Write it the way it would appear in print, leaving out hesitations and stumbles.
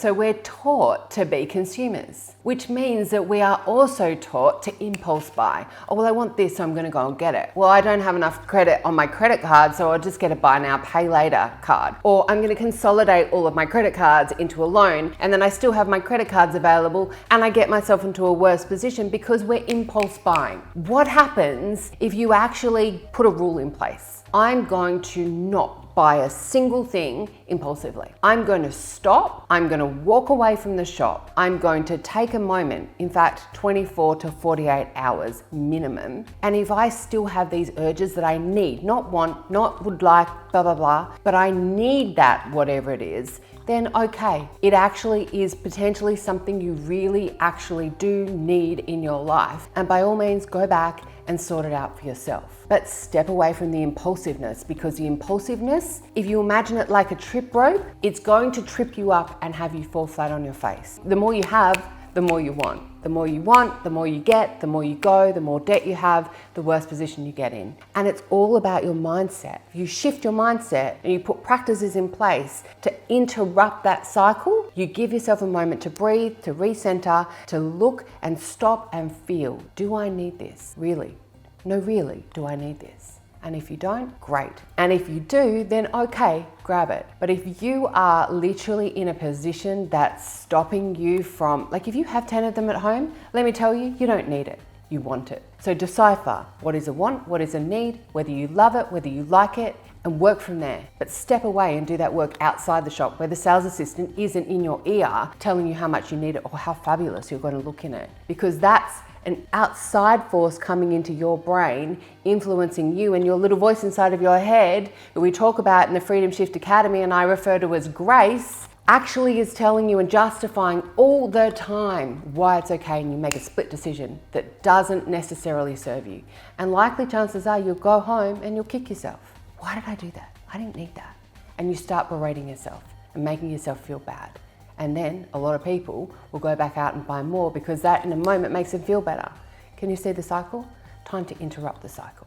So we're taught to be consumers, which means that we are also taught to impulse buy. Oh, well, I want this, so I'm going to go and get it. Well, I don't have enough credit on my credit card, so I'll just get a buy now, pay later card. Or I'm going to consolidate all of my credit cards into a loan, and then I still have my credit cards available, and I get myself into a worse position because we're impulse buying. What happens if you actually put a rule in place? I'm going to not buy a single thing impulsively. I'm going to stop. I'm going to walk away from the shop. I'm going to take a moment, in fact, 24 to 48 hours minimum. And if I still have these urges that I need, not want, not would like, blah, blah, blah, but I need that, whatever it is, then okay, it actually is potentially something you really actually do need in your life. And by all means, go back and sort it out for yourself. But step away from the impulsiveness, because the impulsiveness, if you imagine it like a trip rope, it's going to trip you up and have you fall flat on your face. The more you have, the more you want. The more you want, the more you get, the more you go, the more debt you have, the worse position you get in. And it's all about your mindset. If you shift your mindset and you put practices in place to interrupt that cycle, you give yourself a moment to breathe, to recenter, to look and stop and feel. Do I need this? Really? No, really, do I need this? And if you don't, great. And if you do, then okay, grab it. But if you are literally in a position that's stopping you from, like if you have 10 of them at home, let me tell you, you don't need it. You want it. So decipher what is a want, what is a need, whether you love it, whether you like it, and work from there. But step away and do that work outside the shop where the sales assistant isn't in your ear telling you how much you need it or how fabulous you're going to look in it. Because that's an outside force coming into your brain, influencing you, and your little voice inside of your head that we talk about in the Freedom Shift Academy and I refer to as grace, actually is telling you and justifying all the time why it's okay, and you make a split decision that doesn't necessarily serve you. And likely chances are you'll go home and you'll kick yourself. Why did I do that? I didn't need that. And you start berating yourself and making yourself feel bad. And then a lot of people will go back out and buy more because that in a moment makes them feel better. Can you see the cycle? Time to interrupt the cycle.